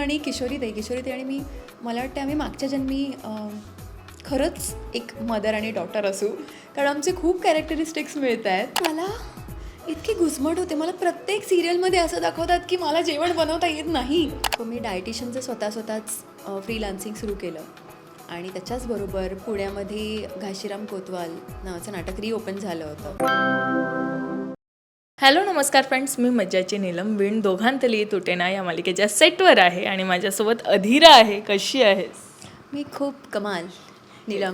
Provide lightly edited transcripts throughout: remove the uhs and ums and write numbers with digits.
आणि किशोरीताई आणि मी, मला वाटतं आम्ही मागच्या जन्मी खरंच एक मदर आणि डॉटर असू, कारण आमचे खूप कॅरेक्टरिस्टिक्स मिळत आहेत. मला इतकी घुसमट होते. मला प्रत्येक सिरियलमध्ये असं दाखवतात की मला जेवण बनवता येत नाही. सो मी डायटिशियनचं स्वतःच फ्रीलान्सिंग सुरू केलं आणि त्याच्याचबरोबर पुण्यामध्ये घाशीराम कोतवाल नावाचं नाटक रिओपन झालं होतं. हॅलो नमस्कार फ्रेंड्स, मी मज्जाची नीलम. विण दोघांतली तुटेना या मालिकेच्या सेटवर आहे आणि माझ्यासोबत अधीरा आहे. कशी आहेस? मी खूप कमाल नीलम.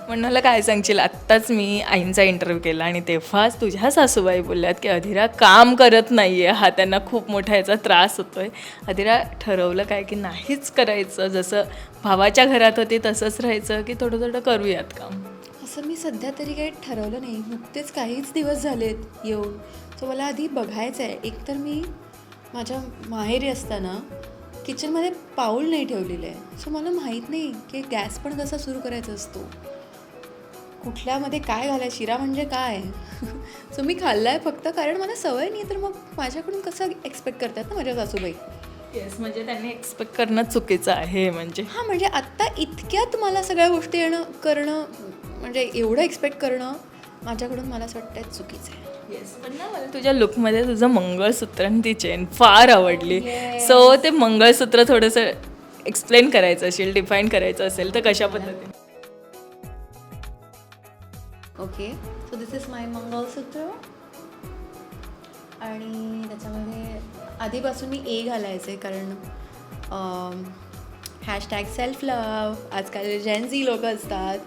म्हणाला काय सांगशील? आत्ताच मी आईंचा इंटरव्ह्यू केला आणि तेव्हाच तुझ्या सासूबाई बोलल्यात की अधीरा काम करत नाही आहे, हा त्यांना खूप मोठा याचा त्रास होतो आहे. अधीरा ठरवलं काय की नाहीच करायचं, जसं भावाच्या घरात होती तसंच राहायचं की थोडं थोडं करूयात काम? असं मी सध्या तरी काही ठरवलं नाही. नुकतेच काहीच दिवस झालेत येऊन. सो मला आधी बघायचं आहे. एकतर मी माझ्या माहेरी असताना किचनमध्ये पाऊल नाही ठेवलेलं आहे. सो मला माहीत नाही की गॅस पण कसा सुरू करायचा असतो, कुठल्यामध्ये काय घालायचं, शिरा म्हणजे काय. सो मी खाल्ला आहे फक्त, कारण मला सवय नाही. तर मग माझ्याकडून कसं एक्सपेक्ट करतात ना माझ्या सासूबाई. येस, म्हणजे त्यांनी एक्सपेक्ट करणं चुकीचं आहे. म्हणजे हां, म्हणजे आत्ता इतक्यात मला सगळ्या गोष्टी करणं म्हणजे एवढं एक्सपेक्ट करणं माझ्याकडून मला असं वाटतं चुकीचं आहे. येस, पण ना मला तुझ्या लुकमध्ये तुझं मंगळसूत्र आणि ती चेन फार आवडली. सो ते मंगळसूत्र थोडंसं एक्सप्लेन करायचं असेल, डिफाईन करायचं असेल तर कशा पद्धतीने? ओके, सो दिस इज माय मंगळसूत्र आणि त्याच्यामध्ये आधीपासून मी ए घालायचे, कारण हॅशटॅग सेल्फ लव, आजकाल जेनझी लोक असतात.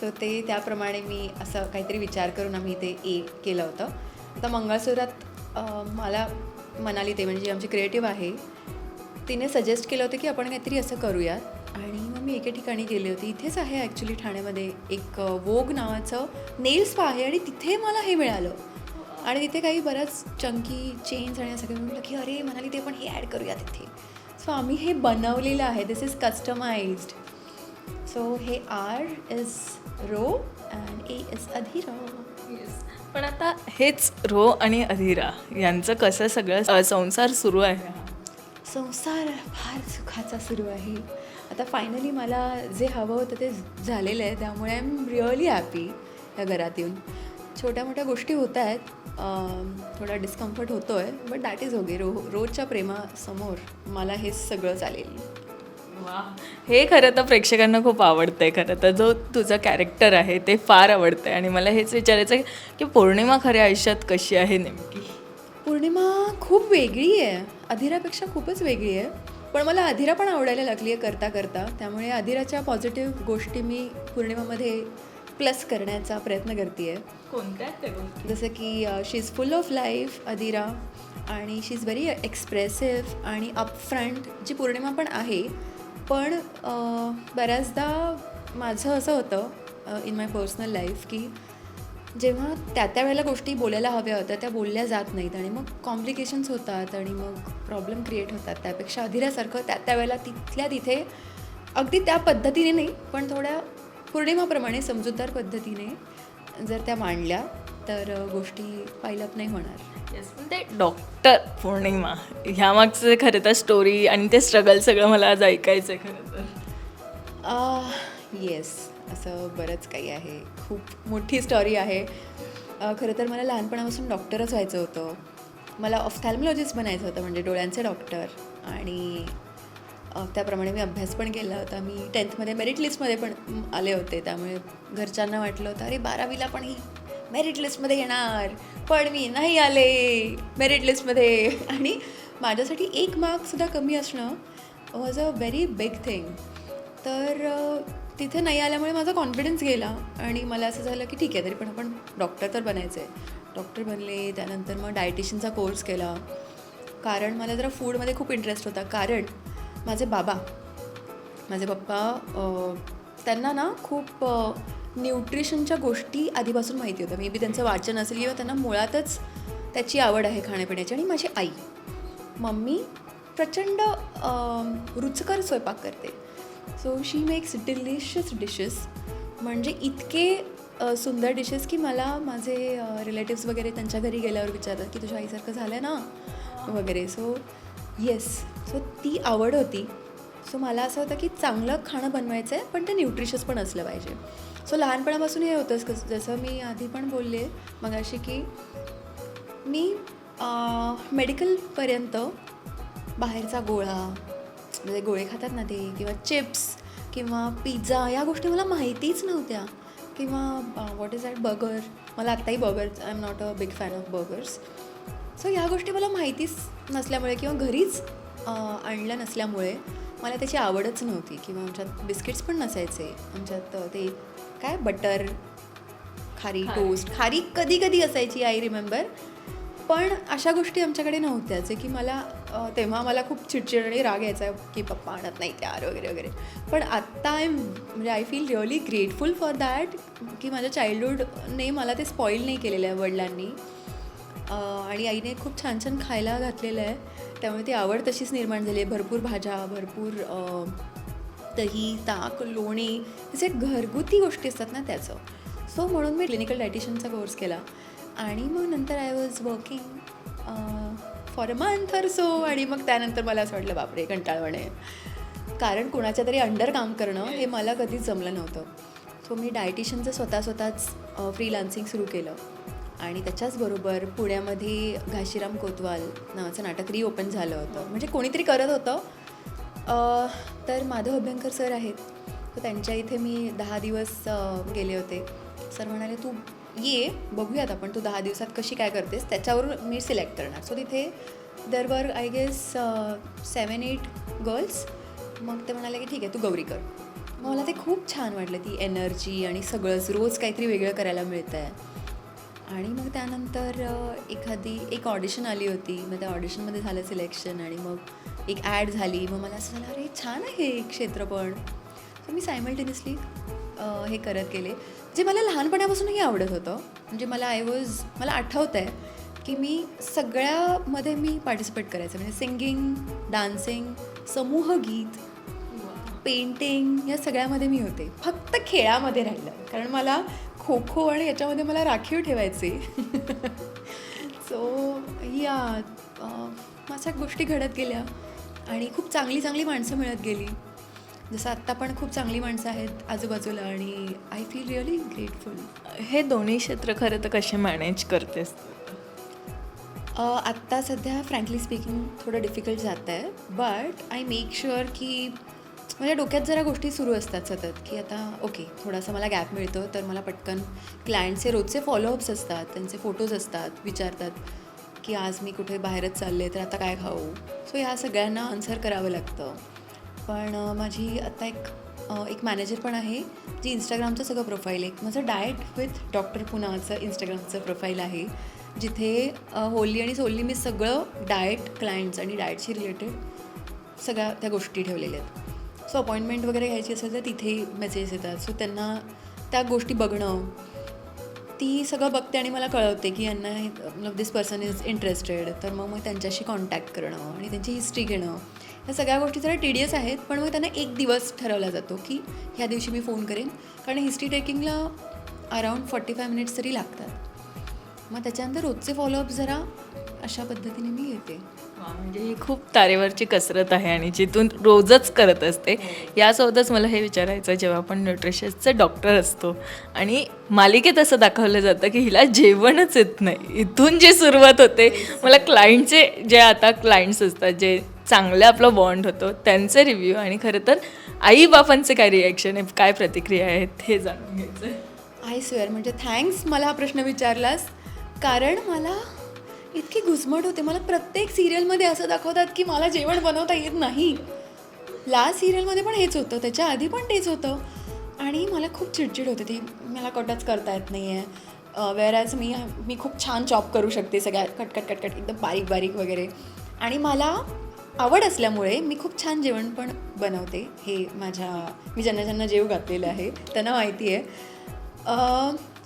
सो ते त्याप्रमाणे मी असं काहीतरी विचार करून आम्ही ते ए केलं होतं. आता मंगळसूत्रात मला मनाली ते, म्हणजे आमची क्रिएटिव्ह आहे, तिने सजेस्ट केलं होतं की आपण काहीतरी असं करूयात. आणि मग मी एके ठिकाणी गेली होती. इथेच आहे ॲक्च्युली ठाण्यामध्ये एक वोग नावाचं नेल स्पा आहे आणि तिथे मला हे मिळालं. आणि तिथे काही बऱ्याच चंकी चेन्स आणि असं काही म्हटलं की अरे म्हणाली ते पण हे ॲड करूया तिथे. सो आम्ही हे बनवलेलं आहे. This is customised. सो हे R is Ro and A is Adhira. Yes, पण आता हेच रो आणि अधीरा यांचं कसं सगळं संसार सुरू आहे? संसार फार सुखाचा सुरू आहे. आता फायनली मला जे हवं होतं ते झालेलं आहे, त्यामुळे आय एम रिअली हॅपी या घरात येऊन. छोट्या मोठ्या गोष्टी होत आहेत, थोडा डिस्कम्फर्ट होतो आहे, बट दॅट इज ओके. रोजच्या प्रेमासमोर मला हे सगळं चालेल. वा, हे खरं तर प्रेक्षकांना खूप आवडतं आहे. खरं तर जो तुझं कॅरेक्टर आहे ते फार आवडतं आहे आणि मला हेच विचारायचं आहे की पौर्णिमा खऱ्या आयुष्यात कशी आहे नेमकी? पौर्णिमा खूप वेगळी आहे, अधीरापेक्षा खूपच वेगळी आहे. पण मला अधीरा पण आवडायला लागली आहे करता करता. त्यामुळे अधीराच्या पॉझिटिव्ह गोष्टी मी पौर्णिमामध्ये प्लस करण्याचा प्रयत्न करते आहे. कोणत्या ते गोष्टी? जसं की शी इज फुल ऑफ लाईफ अधीरा, आणि शी इज व्हेरी एक्सप्रेसिव्ह आणि अपफ्रंट, जी पौर्णिमा पण आहे. पण बऱ्याचदा माझं असं होतं इन माय पर्सनल लाईफ की जेव्हा त्या वेळेला गोष्टी बोलायला हव्या होत्या त्या बोलल्या जात नाहीत आणि मग कॉम्प्लिकेशन्स होतात आणि मग प्रॉब्लेम क्रिएट होतात. त्यापेक्षा अधीरासारखं त्या वेळेला तिथल्या तिथे अगदी त्या पद्धतीने नाही, पण थोड्या पौर्णिमाप्रमाणे समजूतदार पद्धतीने जर त्या मांडल्या तर गोष्टी पाईलअप नाही होणार. येस, पण ते डॉक्टर पौर्णिमा ह्यामागचं खरं तर स्टोरी आणि ते स्ट्रगल सगळं मला आज ऐकायचं आहे खरं तर. येस, असं बरंच काही आहे. खूप मोठी स्टोरी आहे. खरं तर मला लहानपणापासून डॉक्टरच व्हायचं होतं. मला ऑफ्थॅल्मॉलॉजिस्ट बनायचं होतं, म्हणजे डोळ्यांचे डॉक्टर. आणि त्याप्रमाणे मी अभ्यास पण केला होता. मी 10th मेरिट लिस्टमध्ये पण आले होते. त्यामुळे घरच्यांना वाटलं होतं अरे 12वीला पण ही मेरिट लिस्टमध्ये येणार, पण मी नाही आले मेरिट लिस्टमध्ये. आणि माझ्यासाठी 1 मार्कसुद्धा कमी असणं was a very big thing. तर तिथे नाही आल्यामुळे माझा कॉन्फिडन्स गेला आणि मला असं झालं की ठीक आहे, तरी पण आपण डॉक्टर तर बनायचं आहे. डॉक्टर बनले. त्यानंतर मग डायटिशियनचा कोर्स केला, कारण मला जरा फूडमध्ये खूप इंटरेस्ट होता. कारण माझे पप्पा त्यांना ना खूप न्यूट्रिशनच्या गोष्टी आधीपासून माहिती होतं. मे बी त्यांचं वाचन असेल किंवा त्यांना मुळातच त्याची आवड आहे खाण्यापिण्याची. आणि माझी आई, मम्मी प्रचंड रुचकर स्वयंपाक करते. So she makes delicious dishes, म्हणजे इतके सुंदर डिशेस की मला माझे रिलेटिव्स वगैरे त्यांच्या घरी गेल्यावर विचारतात की तुझ्या आईसारखं झालं ना वगैरे. So yes. सो ती आवड होती. सो मला असं होतं की चांगलं खाणं बनवायचं आहे, पण ते न्यूट्रिशियस पण असलं पाहिजे. सो लहानपणापासून हे होतंच. जसं मी आधी पण बोलले मगाशी की मी मेडिकलपर्यंत बाहेरचा गोळा, म्हणजे गोळे खातात ना ते, किंवा चिप्स किंवा पिझ्झा, या गोष्टी मला माहितीच नव्हत्या. किंवा व्हॉट इज दॅट बर्गर, मला आत्ताही burgers, I am not a big fan of burgers. So ह्या गोष्टी मला माहितीच नसल्यामुळे किंवा घरीच आणल्या नसल्यामुळे मला त्याची आवडच नव्हती. किंवा आमच्यात बिस्किट्स पण नसायचे. आमच्यात ते काय बटर, खारी टोस्ट, खारी कधी कधी असायची, आय रिमेंबर. पण अशा गोष्टी आमच्याकडे नव्हत्या, जे की मला तेव्हा मला खूप चिडचिड आणि राग यायचा की पप्पा आणत नाही त्यार वगैरे वगैरे. पण आत्ता म्हणजे I feel really grateful for that की माझ्या चाइल्डहूडने मला ते स्पॉईल नाही केलेलं आहे वडिलांनी. आणि आईने खूप छान छान खायला घातलेलं आहे, त्यामुळे ती आवड तशीच निर्माण झाली आहे. भरपूर भाज्या, भरपूर दही, ताक, लोणी, जे घरगुती गोष्टी असतात ना त्याचं. सो म्हणून मी क्लिनिकल डायटिशियनचा कोर्स केला आणि मग नंतर I was working for a month or so. आणि मग त्यानंतर मला असं वाटलं बापरे कंटाळवाणे, कारण कोणाच्या तरी अंडर काम करणं हे मला कधीच जमलं नव्हतं. सो मी डायटिशियनचं स्वतःच फ्रीलान्सिंग सुरू केलं. आणि त्याच्याचबरोबर पुण्यामध्ये घाशीराम कोतवाल नावाचं नाटक रिओपन झालं होतं. म्हणजे कोणीतरी करत होतं. तर माधव अभ्यंकर सर आहेत, तर त्यांच्या इथे मी 10 दिवस गेले होते. सर म्हणाले तू ये, बघूयात आपण तू 10 दिवसात कशी काय करतेस, त्याच्यावरून मी सिलेक्ट करणार. सो तिथे देर वर आय गेस 7-8 गर्ल्स. मग ते म्हणाले की ठीक आहे तू गौरी कर. मग मला ते खूप छान वाटलं, ती एनर्जी आणि सगळंच रोज काहीतरी वेगळं करायला मिळतं आहे. आणि मग त्यानंतर एक ऑडिशन आली होती. मग त्या ऑडिशनमध्ये झालं सिलेक्शन आणि मग एक ॲड झाली. मग मला असं झालं अरे छान आहे हे क्षेत्र पण. तर मी सायमल्टेनियसली हे करत गेले, जे मला लहानपणापासूनही आवडत होतं. म्हणजे मला आठवतं आहे की मी सगळ्यामध्ये मी पार्टिसिपेट करायचं. म्हणजे सिंगिंग, डान्सिंग, समूहगीत, पेंटिंग, या सगळ्यामध्ये मी होते. फक्त खेळामध्ये राहिलं, कारण मला खो खो आणि याच्यामध्ये मला राखीव ठेवायचे. सो या माझ्या गोष्टी घडत गेल्या आणि खूप चांगली चांगली माणसं मिळत गेली. जसं आत्ता पण खूप चांगली माणसं आहेत आजूबाजूला आणि आय फील रिअली ग्रेटफुल. हे दोन्ही क्षेत्र खरं तर कसे मॅनेज करतेस? आत्ता सध्या फ्रँकली स्पीकिंग थोडं डिफिकल्ट जातं आहे. बट आय मेक शुअर की माझ्या डोक्यात जरा गोष्टी सुरू असतात सतत की आता ओके थोडासा मला गॅप मिळतो, तर मला पटकन क्लायंटचे रोजचे फॉलोअप्स असतात, त्यांचे फोटोज असतात, विचारतात की आज मी कुठे बाहेरच चालले तर आता काय खाऊ. सो ह्या सगळ्यांना आन्सर करावं लागतं. पण माझी आत्ता एक मॅनेजर पण आहे, जी इंस्टाग्रामचं सगळं प्रोफाईल आहे. माझं डाएट विथ डॉक्टर पुनाचं इंस्टाग्रामचं प्रोफाईल आहे, जिथे होली आणि सोली मी सगळं डाएट क्लायंट्स आणि डाएटशी रिलेटेड सगळ्या त्या गोष्टी ठेवलेल्या आहेत. सो अपॉइंटमेंट वगैरे घ्यायची असेल तर तिथे मेसेज येतात. सो त्यांना त्या गोष्टी बघणं, ती सगळं बघते आणि मला कळवते की यांना दिस पर्सन इज इंटरेस्टेड. तर मग त्यांच्याशी कॉन्टॅक्ट करणं आणि त्यांची हिस्ट्री घेणं, ह्या सगळ्या गोष्टी जरा टीडियस आहेत. पण मग त्यांना एक दिवस ठरवला जातो की ह्या दिवशी मी फोन करेन, कारण हिस्ट्री टेकिंगला अराऊंड 45 मिनिट्स तरी लागतात. मग त्याच्यानंतर रोजचे फॉलोअप जरा अशा पद्धतीने मी घेते. म्हणजे ही खूप तारेवरची कसरत आहे आणि जिथून रोजच करत असते. यासोबतच मला हे विचारायचं, जेव्हा आपण न्यूट्रिशनचे डॉक्टर असतो आणि मालिकेत असं दाखवलं जातं की हिला जेवणच येत नाही, इथून जी सुरुवात होते, मला क्लायंटचे जे आता क्लायंट्स असतात, जे चांगलं आपलं बॉन्ड होतो, त्यांचे रिव्ह्यू आणि खरं तर आईबापांचे काय रिॲक्शन आहे, काय प्रतिक्रिया आहेत, हे जाणून घ्यायचं. आय स्वेअर, म्हणजे थँक्स मला हा प्रश्न विचारलास, कारण मला इतकी घुसमट होते. मला प्रत्येक सिरियलमध्ये असं दाखवतात की मला जेवण बनवता येत नाही. लास्ट सिरियलमध्ये पण हेच होतं, त्याच्या आधी पण तेच होतं आणि मला खूप चिडचिड होते. ती मला कटच करता येत नाही आहे. वेअरॅज मी खूप छान चॉप करू शकते, सगळ्या कटकट कटकट एकदम बारीक बारीक वगैरे. आणि मला आवड असल्यामुळे मी खूप छान जेवण पण बनवते. हे मी ज्यांना ज्यांना जेव घातलेलं आहे त्यांना माहिती आहे.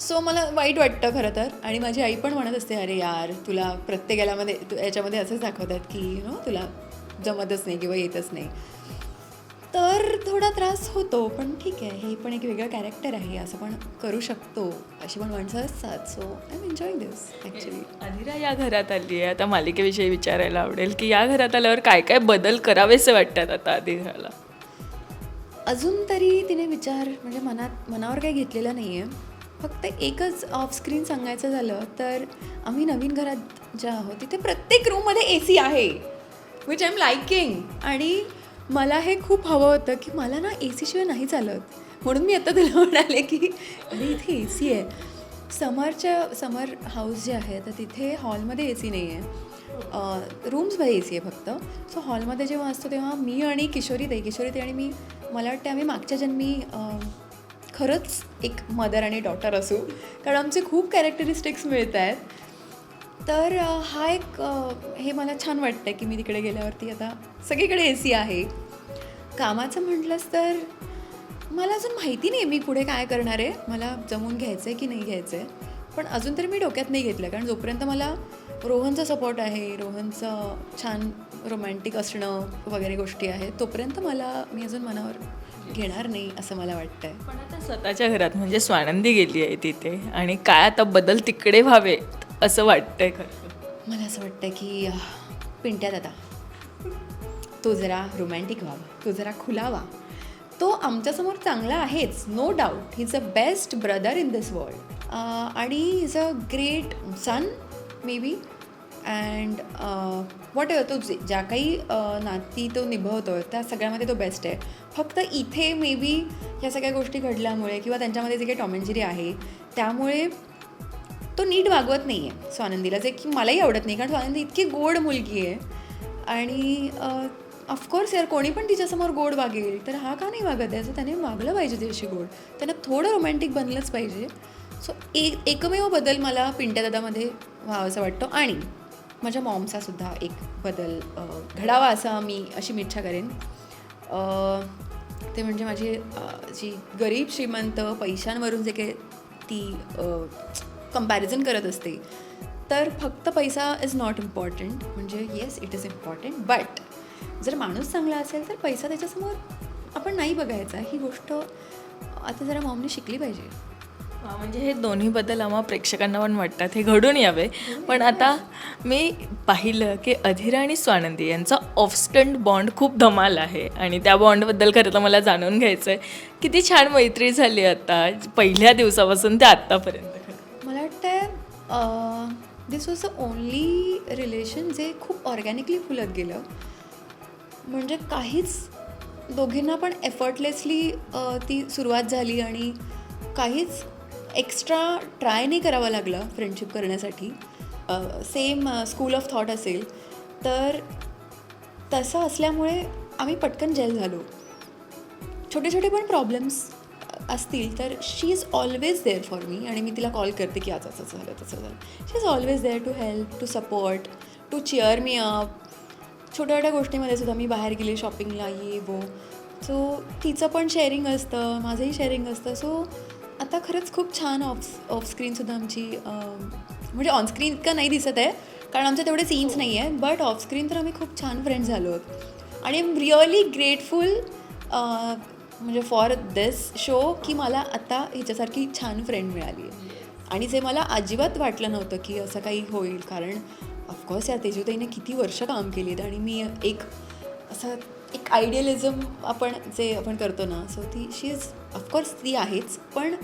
सो मला वाईट वाटतं खरं तर. आणि माझी आई पण म्हणत असते, अरे यार तुला प्रत्येक याच्यामध्ये असंच दाखवतात की तुला जमतच नाही किंवा येतच नाही. तर थोडा त्रास होतो, पण ठीक आहे, हे पण एक वेगळं कॅरेक्टर आहे, असं पण करू शकतो, अशी पण माणसं असतात. So I am enjoying this actually. Adhira या घरात आली आहे, आता मालिकेविषयी विचारायला आवडेल की या घरात आल्यावर काय काय बदल करावेसे वाटतात आता अधिराला? अजून तरी तिने विचार म्हणजे मनावर काही घेतलेला नाही आहे. फक्त एकच ऑफस्क्रीन सांगायचं झालं तर आम्ही नवीन घरात ज्या आहोत तिथे प्रत्येक रूममध्ये AC आहे, विच आय एम लाईकिंग. आणि मला हे खूप हवं होतं की मला ना AC शिवाय नाही चालत, म्हणून मी आता तुला म्हणाले की अरे इथे AC आहे. समर हाऊस जे आहे तर तिथे हॉलमध्ये AC नाही आहे, रूम्समध्ये AC आहे फक्त. सो हॉलमध्ये जेव्हा असतो तेव्हा मी आणि किशोरी आणि मी, मला वाटतं आम्ही मागच्या जन्मी खरंच एक मदर आणि डॉटर असू, कारण आमचे खूप कॅरेक्टरिस्टिक्स मिळत आहेत. तर हा एक हे मला छान वाटतं की मी तिकडे गेल्यावरती आता सगळीकडे AC आहे. कामाचं म्हटलंच तर मला अजून माहिती नाही मी पुढे काय करणार आहे, मला जमून घ्यायचं आहे की नाही घ्यायचं आहे, पण अजून तरी मी डोक्यात नाही घेतलं. कारण जोपर्यंत मला रोहनचा सपोर्ट आहे, रोहनचं छान रोमॅन्टिक असणं वगैरे गोष्टी आहेत, तोपर्यंत मी अजून मनावर घेणार नाही असं मला वाटतं आहे. पण आता स्वतःच्या घरात म्हणजे स्वानंदी गेली आहे तिथे, आणि काय आता बदल तिकडे व्हावे असं वाटतंय खरं? मला असं वाटतं की पिंट्या दादा, तो जरा रोमॅन्टिक व्हावा, तो जरा खुलावा. तो आमच्यासमोर चांगला आहेच, no doubt, he is a best brother in this world, आणि he is a great son maybe, and whatever तो ज्या काही नाती तो निभवतो त्या सगळ्यामध्ये तो बेस्ट आहे. फक्त इथे मे बी ह्या सगळ्या गोष्टी घडल्यामुळे किंवा त्यांच्यामध्ये जे काही टॉम अँड जेरी आहे त्यामुळे तो नीट वागवत नाही आहे स्वानंदीला, जे की मलाही आवडत नाही. कारण स्वानंदी इतकी गोड मुलगी आहे आणि ऑफकोर्स यार कोणी पण तिच्यासमोर गोड वागेल, तर हा का नाही वागत आहे? सो त्याने वागलं पाहिजे तिच्याशी गोड, त्यानं थोडं रोमॅन्टिक बनलंच पाहिजे. सो एकमेव बदल मला पिंट्या दादामध्ये व्हावं असं वाटतं. आणि माझ्या मॉमचासुद्धा एक बदल घडावा अशी मी इच्छा करेन. ते म्हणजे माझी जी गरीब श्रीमंत पैशांवरून जे काही ती कंपॅरिझन करत असते, तर फक्त पैसा इज नॉट इम्पॉर्टंट. म्हणजे yes it is important, but जर माणूस चांगला असेल तर पैसा त्याच्यासमोर आपण नाही बघायचा. ही गोष्ट आता जरा मॉमने शिकली पाहिजे. म्हणजे हे दोन्ही बदल आम्हा प्रेक्षकांना पण वाटतात, हे घडून यावे. पण आता मी पाहिलं की अधिरा आणि स्वानंदी यांचा ऑफस्टंट बॉन्ड खूप धमाल आहे, आणि त्या बॉन्डबद्दल खरं तर मला जाणून घ्यायचं आहे. किती छान मैत्री झाली आता पहिल्या दिवसापासून ते आत्तापर्यंत. मला वाटतं दिस वॉज द ओनली रिलेशन जे खूप ऑर्गॅनिकली फुलत गेलं. म्हणजे काहीच दोघींना पण एफर्टलेसली ती सुरुवात झाली आणि काहीच एक्स्ट्रा ट्राय नाही करावं लागलं फ्रेंडशिप करण्यासाठी. सेम स्कूल ऑफ थॉट असेल तर तसं असल्यामुळे आम्ही पटकन जेल झालो. छोटे छोटे पण प्रॉब्लेम्स असतील तर she is always there for me, आणि मी तिला कॉल करते की आज असं झालं तसं झालं. She is always there to help, to support, to cheer me up. छोट्या छोट्या गोष्टीमध्ये सुद्धा मी बाहेर गेले शॉपिंगला ये वो, सो तिचं पण शेअरिंग असतं, माझंही शेअरिंग असतं. सो आता खरंच खूप छान ऑफस्क्रीनसुद्धा आमची म्हणजे ऑनस्क्रीन इतकं नाही दिसत आहे कारण आमचे तेवढे सीन्स नाही आहे, बट ऑफस्क्रीन तर आम्ही खूप छान फ्रेंड्स झालो आहोत. आणि आय एम रिअली ग्रेटफुल म्हणजे फॉर दिस शो की मला आता हिच्यासारखी छान फ्रेंड मिळाली आहे. आणि जे मला अजिबात वाटलं नव्हतं की असं काही होईल, कारण ऑफकोर्स या तेजूताईने किती वर्ष काम केली आहेत आणि मी एक आयडियलिझम आपण करतो ना, सो शी इज ऑफकोर्स ती आहेच, पण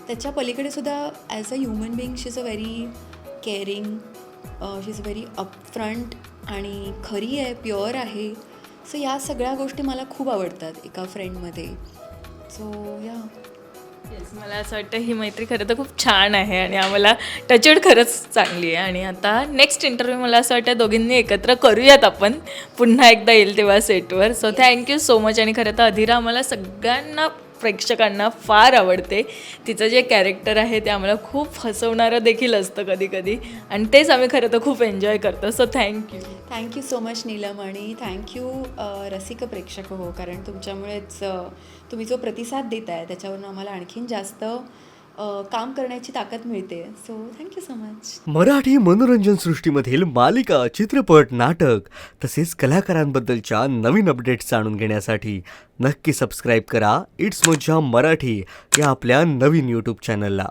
त्याच्या पलीकडे सुद्धा as a human being she is a very caring, she is very upfront आणि खरी आहे, प्युअर आहे. सो या सगळ्या गोष्टी मला खूप आवडतात एका फ्रेंडमध्ये. सो या येस, मला असं वाटतं ही मैत्री खरं तर खूप छान आहे आणि आम्हाला टचवूड खरंच चांगली आहे. आणि आता नेक्स्ट इंटरव्ह्यू मला असं वाटतं दोघींनी एकत्र करूयात आपण, पुन्हा एकदा येईल तेव्हा सेटवर. So thank you so much. आणि खरं तर अधिरा आम्हाला सगळ्यांना प्रेक्षकांना फार आवडते. तिचं जे कॅरेक्टर आहे ते आम्हाला खूप हसवणारं देखील असतं कधी कधी, आणि तेच आम्ही खरं तर खूप एन्जॉय करतो. So thank you so much Neelam, आणि थँक्यू रसिक प्रेक्षक हो, कारण तुमच्यामुळेच तुम्ही जो प्रतिसाद देत आहे त्याच्यावरून आम्हाला आणखीन जास्त काम करण्याची ताकद मिळते. So thank you so much. Marathi मनोरंजन सृष्टीमधील मालिका, चित्रपट, नाटक तसेच कलाकारांबद्दलच्या नवीन अपडेट्स जाणून घेण्यासाठी नक्की सबस्क्राईब करा इट्स मज्जा मराठी या आपल्या नवीन यूट्यूब चॅनलला.